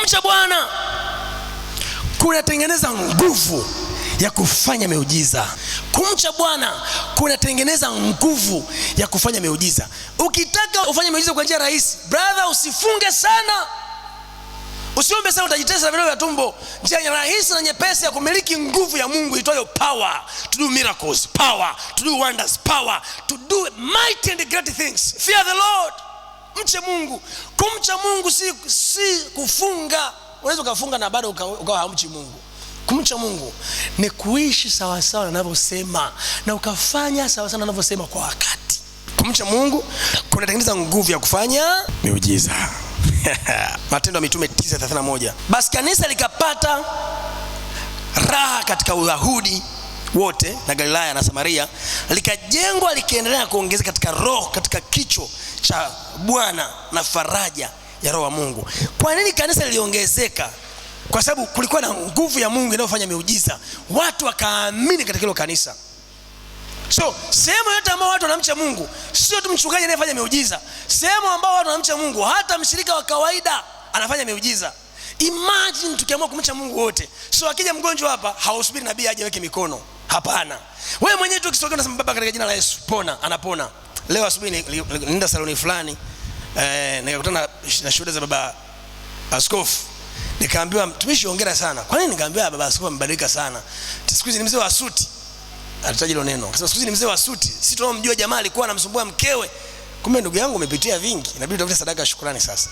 Kumcha Bwana kunatengeneza nguvu ya kufanya miujiza. Kumcha Bwana kunatengeneza nguvu ya kufanya miujiza. Ukitaka ufanye miujiza kwa njia rahisi, brother, usifunge sana. Usiombe sana utajitesa na vidole vya tumbo. Njia rahisi na nyepesi ya kumiliki nguvu ya Mungu itwayo power to do miracles, power to do wonders, power to do mighty and great things. Fear the Lord. Mche Mungu. Kumcha Mungu si kufunga. Unaweza kufunga na bado ukawa hamchi Mungu. Kumcha Mungu ni kuishi sawa sawa na anavyosema na ukafanya sawa sawa na anavyosema kwa wakati. Kumcha Mungu kunatengeneza nguvu ya kufanya miujiza. Matendo ya Mitume 9:31. Basi kanisa likapata raha katika Uyahudi wote na Galilaya na Samaria, likajengwa likiendelea kuongezeka katika roho, katika kicho cha Bwana na faraja ya roho wa Mungu. Kwa nini kanisa liliongezeka? Kwa sababu kulikuwa na nguvu ya Mungu inayofanya miujiza. Watu wakaamini katika hilo kanisa. So sehemu yote ambao watu wanamcha Mungu, sio tu mchungaji anayefanya miujiza. Sehemu ambao watu wanamcha Mungu, hata mshirika wa kawaida anafanya miujiza. Imagine tukiamua kumcha Mungu wote. So akija mgonjwa hapa, hausubiri nabii aje aweke mikono. Hapana. Wewe mwenyewe tu ukisogea unasema Baba katika jina la Yesu, pona, anapona. Leo asubuhi nenda saloni fulani, nikakutana na shuhuda za baba askofu. Nikaambiwa mtumishi hongera sana. Kwa nini? Nikaambiwa baba askofu amebadilika sana. Siku hizi ni mzee wa suti. Alitaja hilo neno. Akasema siku hizi ni mzee wa suti. Sisi tunamjua jamaa alikuwa anamsumbua mkewe. Kumbe ndugu yangu umepitia vingi. Inabidi utafute sadaka ya shukrani sasa.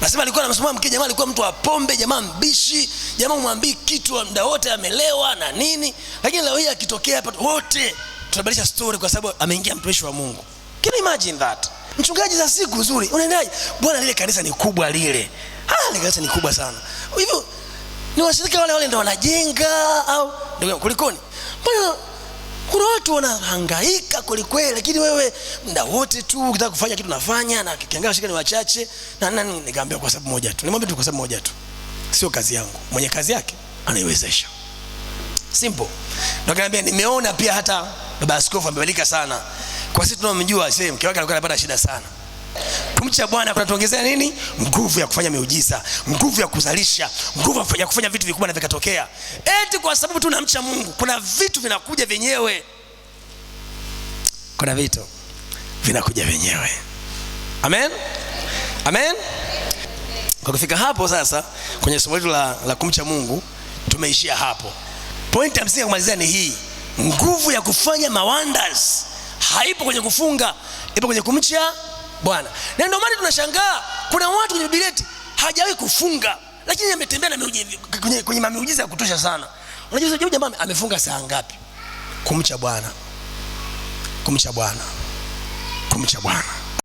Nasema alikuwa anamsumbua mkewe, jamaa alikuwa mtu wa pombe, jamaa mbishi, jamaa umwambii kitu muda wote amelewa na nini. Lakini leo hii akitokea hapa wote tunabadilisha story kwa sababu ameingia mtumishi wa Mungu. Can you imagine that? Mchungaji za siku nzuri. Unaendaje? Bwana lile kanisa ni kubwa lile. Lile kanisa ni kubwa sana. Hivyo ni washirika wale ndio wanajenga au ndio kulikoni? Bwana kuna watu wanahangaika kweli, lakini wewe muda wote tu ukitaka kufanya kitu unafanya, na kiangalia washirika ni wachache. Na nani? Nikamwambia kwa sababu moja tu. Nimwambia tu kwa sababu moja tu. Sio kazi yangu. Mwenye kazi yake anaiwezesha. Simple. Ndio kaniambia nimeona pia hata baba askofu amebadilika sana. Kwa sisi tunamjua sasa mke wake alikuwa anapata shida sana. Kumcha Bwana kunatuongezea nini? Nguvu ya kufanya miujiza, nguvu ya kuzalisha, nguvu ya kufanya vitu vikubwa na vikatokea. Eti kwa sababu tunamcha Mungu, kuna vitu vinakuja vyenyewe. Kuna vitu vinakuja vyenyewe. Amen. Amen. Kwa kufika hapo sasa kwenye somo letu la kumcha Mungu tumeishia hapo. Point ya msingi kumalizia ni hii. Nguvu ya kufanya mawonders haipo kwenye kufunga, ipo kwenye kumcha Bwana. Na ndio maana tunashangaa kuna watu kwenye Biblia hajawahi kufunga lakini ametembea na miujiza kwenye miujiza ya kutosha sana. Unajua je, jamaa amefunga saa ngapi? Kumcha Bwana. Kumcha Bwana. Kumcha Bwana.